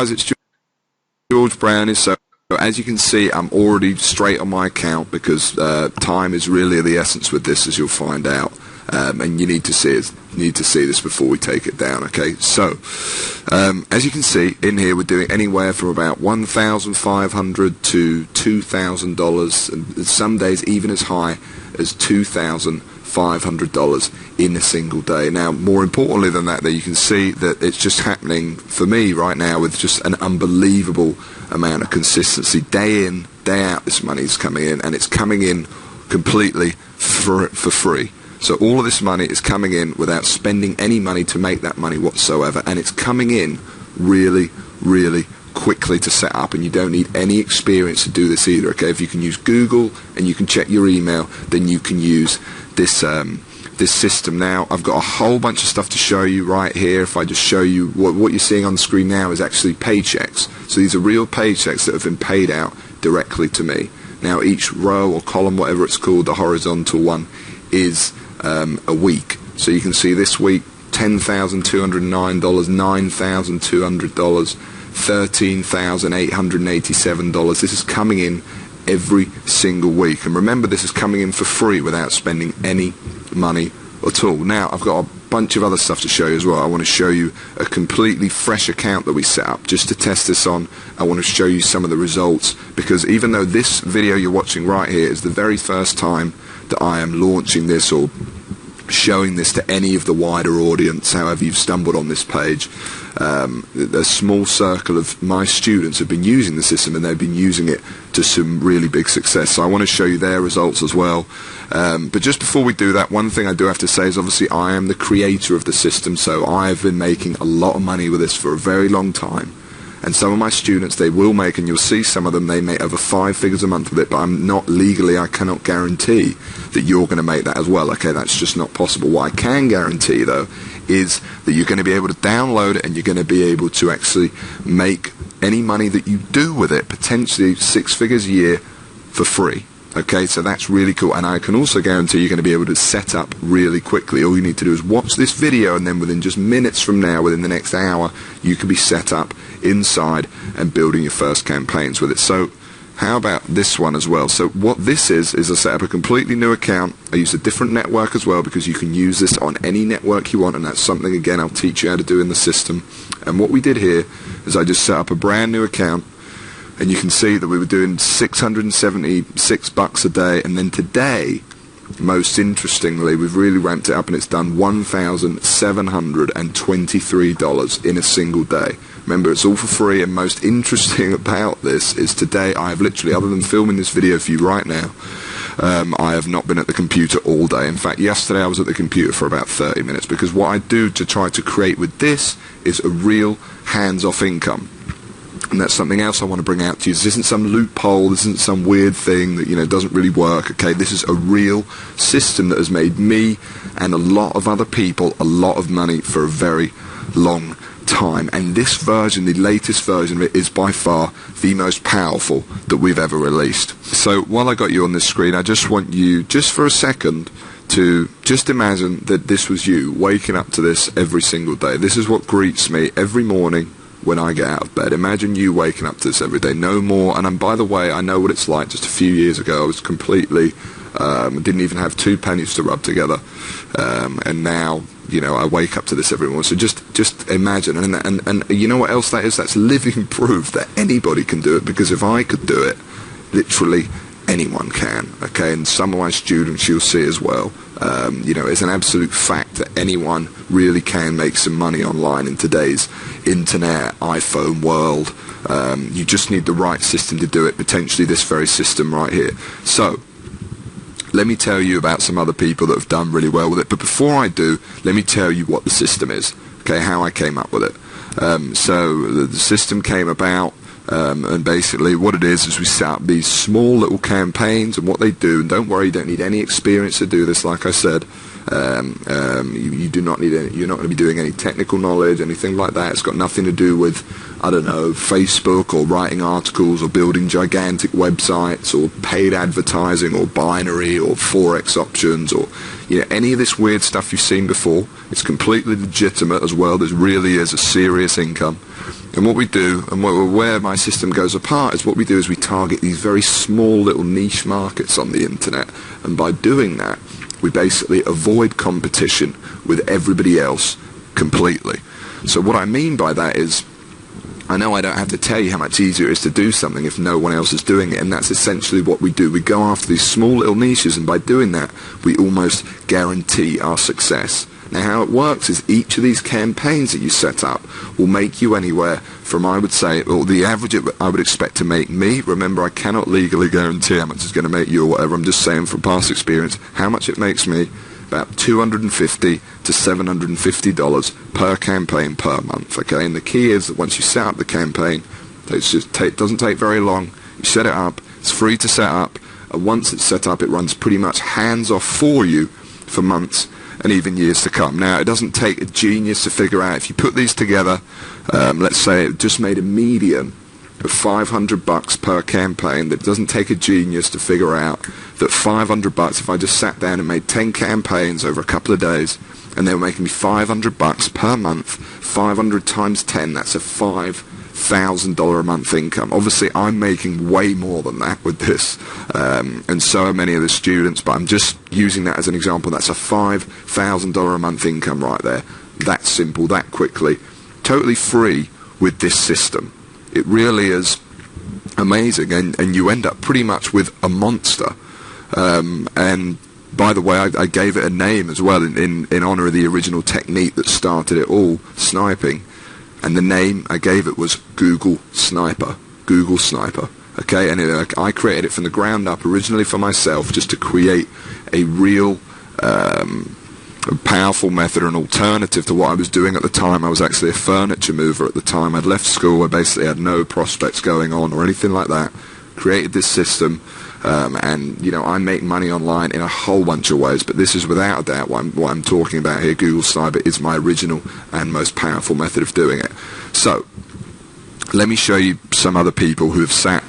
guys, it's George Brownie. So as you can see, I'm already straight on my account because time is really the essence with this, as you'll find out. And you need to see it. You need to see this before we take it down. Okay, so as you can see in here, we're doing anywhere from about $1,500 to $2,000, and some days even as high as $2,500 in a single day. Now, more importantly than that, you can see that it's just happening for me right now with just an unbelievable amount of consistency. Day in, day out, this money is coming in, and it's coming in completely for free. So all of this money is coming in without spending any money to make that money whatsoever, and it's coming in really, really quickly to set up, and you don't need any experience to do this either. Okay, if you can use Google and you can check your email, then you can use this this system. Now, I've got a whole bunch of stuff to show you right here. If I just show you what you're seeing on the screen now is actually paychecks. So these are real paychecks that have been paid out directly to me. Now, each row or column, whatever it's called, the horizontal one, is a week. So you can see this week $10,209, $9,200, $13,887. This is coming in every single week, and remember, this is coming in for free without spending any money at all. Now, I've got a bunch of other stuff to show you as well. I want to show you a completely fresh account that we set up just to test this on. I want to show you some of the results, because even though this video you're watching right here is the very first time that I am launching this or showing this to any of the wider audience, however you've stumbled on this page, a small circle of my students have been using the system, and they've been using it to some really big success. So I want to show you their results as well. But just before we do that, one thing I do have to say is obviously I am the creator of the system, so I've been making a lot of money with this for a very long time. And some of my students, they will make, and you'll see some of them, they make over 5 figures a month with it, but I'm not legally, I cannot guarantee that you're going to make that as well. Okay, that's just not possible. What I can guarantee, though, is that you're going to be able to download it, and you're going to be able to actually make any money that you do with it, potentially 6 figures a year, for free. Okay, so that's really cool, and I can also guarantee you're going to be able to set up really quickly. All you need to do is watch this video, and then within just minutes from now, within the next hour, you can be set up inside and building your first campaigns with it. So how about this one as well? So what this is I set up a completely new account. I use a different network as well, because you can use this on any network you want, and that's something, again, I'll teach you how to do in the system. And what we did here is I just set up a brand new account, and you can see that we were doing $676 a day, and then today, most interestingly, we've really ramped it up, and it's done $1,723 in a single day. Remember, it's all for free, and most interesting about this is today I have literally, other than filming this video for you right now, I have not been at the computer all day. In fact, yesterday I was at the computer for about 30 minutes, because what I do to try to create with this is a real hands-off income. And that's something else I want to bring out to you. This isn't some loophole, this isn't some weird thing that, doesn't really work, okay? This is a real system that has made me and a lot of other people a lot of money for a very long time. And this version, the latest version of it, is by far the most powerful that we've ever released. So while I got you on this screen, I just want you, just for a second, to just imagine that this was you waking up to this every single day. This is what greets me every morning when I get out of bed. Imagine you waking up to this every day, no more. And by the way, I know what it's like. Just a few years ago, I was completely, didn't even have 2 pennies to rub together. And now, I wake up to this every morning. So just imagine. And you know what else that is? That's living proof that anybody can do it, because if I could do it, literally anyone can. Okay, and some of my students you'll see as well. It's an absolute fact that anyone really can make some money online in today's internet, iPhone world. You just need the right system to do it, potentially this very system right here. So, let me tell you about some other people that have done really well with it. But before I do, let me tell you what the system is, okay, how I came up with it. So, the system came about, and basically what it is we set up these small little campaigns, and what they do, and don't worry, you don't need any experience to do this, like I said, You do not need any, you're not going to be doing any technical knowledge, anything like that. It's got nothing to do with, I don't know, Facebook or writing articles or building gigantic websites or paid advertising or binary or forex options or any of this weird stuff you've seen before. It's completely legitimate as well. There really is a serious income. And what we do, and where my system goes apart, is what we do is we target these very small little niche markets on the internet. And by doing that, we basically avoid competition with everybody else completely. So what I mean by that is, I know I don't have to tell you how much easier it is to do something if no one else is doing it, and that's essentially what we do. We go after these small little niches, and by doing that, we almost guarantee our success. Now, how it works is each of these campaigns that you set up will make you anywhere from, I would say, or the average I would expect to make me. Remember, I cannot legally guarantee how much it's going to make you or whatever. I'm just saying from past experience, how much it makes me, about $250 to $750 per campaign per month. Okay, and the key is that once you set up the campaign, it doesn't take very long. You set it up. It's free to set up. And once it's set up, it runs pretty much hands off for you for months and even years to come. Now, it doesn't take a genius to figure out, if you put these together, let's say it just made a median of $500 per campaign, that it doesn't take a genius to figure out that $500, if I just sat down and made 10 campaigns over a couple of days, and they were making me $500 per month, 500 times 10, that's a $5,000 a month income. Obviously, I'm making way more than that with this, and so are many of the students, but I'm just using that as an example. That's a $5,000 a month income right there. That simple, that quickly. Totally free with this system. It really is amazing, and you end up pretty much with a monster. And by the way, I gave it a name as well in honor of the original technique that started it all, sniping. And the name I gave it was Google Sniper. Google Sniper. Okay, and I created it from the ground up originally for myself, just to create a real powerful method, an alternative to what I was doing at the time. I was actually a furniture mover at the time. I'd left school. I basically had no prospects going on or anything like that. Created this system, and I make money online in a whole bunch of ways, but this is without a doubt what I'm talking about here. Google Sniper is my original and most powerful method of doing it. So let me show you some other people who have sat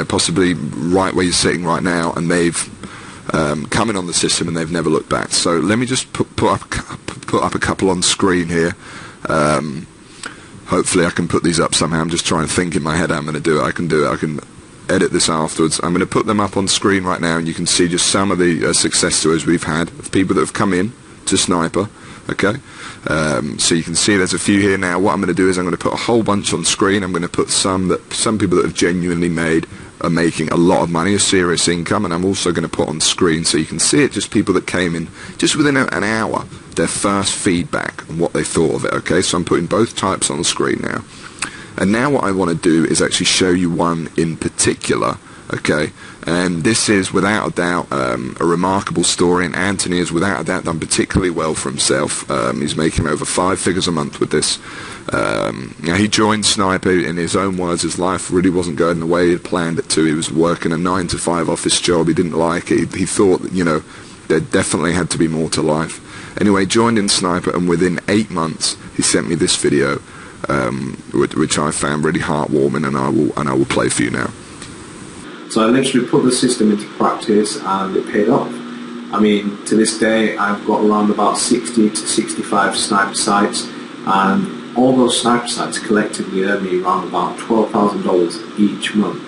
possibly right where you're sitting right now, and they've come in on the system and they've never looked back. So let me just put up a couple on screen here. Hopefully I can put these up somehow. I'm just trying to think in my head how I'm going to do it. I can do it. I can edit this afterwards. I'm going to put them up on screen right now, and you can see just some of the success stories we've had of people that have come in to Sniper. Okay, so you can see there's a few here now. What I'm going to do is I'm going to put a whole bunch on screen. I'm going to put some people that have genuinely are making a lot of money, a serious income, and I'm also going to put on screen so you can see it, just people that came in just within an hour, their first feedback and what they thought of it. Okay, so I'm putting both types on the screen now. And now what I want to do is actually show you one in particular, okay? And this is without a doubt a remarkable story, and Anthony has without a doubt done particularly well for himself. He's making over 5 figures a month with this. He joined Sniper, in his own words, his life really wasn't going the way he had planned it to. He was working a 9-to-5 office job. He didn't like it. He thought that, there definitely had to be more to life. Anyway, joined in Sniper, and within 8 months, he sent me this video, which I found really heartwarming, and I will play for you now. So I literally put the system into practice, and it paid off. I mean, to this day, I've got around about 60 to 65 Sniper sites, and all those Sniper sites collectively earn me around about $12,000 each month.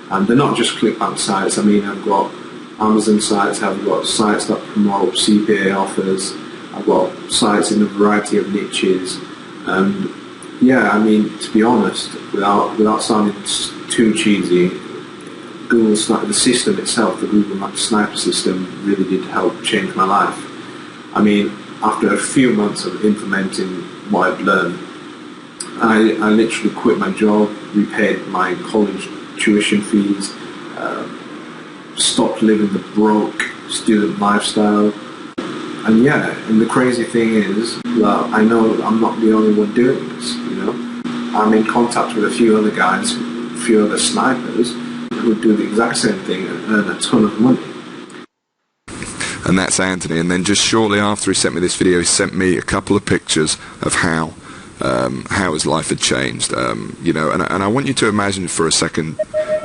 And they're not just ClickBank sites. I mean, I've got Amazon sites, I've got sites that promote CPA offers, I've got sites in a variety of niches, and yeah, I mean, to be honest, without sounding too cheesy, Google Sniper, the system itself, the Google Sniper system, really did help change my life. I mean, after a few months of implementing what I've learned, I literally quit my job, repaid my college tuition fees, stopped living the broke student lifestyle. And yeah, and the crazy thing is that I know I'm not the only one doing this, I'm in contact with a few other guys, a few other snipers, who do the exact same thing and earn a ton of money. and that's Anthony. And then just shortly after he sent me this video, he sent me a couple of pictures of how his life had changed. You know, and I want you to imagine for a second,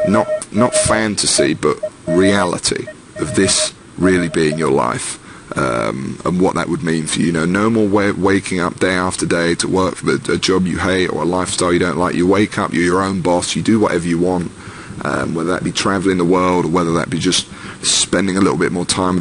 not fantasy, but reality of this really being your life, and what that would mean for you. You know, no more waking up day after day to work for a job you hate or a lifestyle you don't like. You wake up, you're your own boss, you do whatever you want, whether that be traveling the world or whether that be just spending a little bit more time with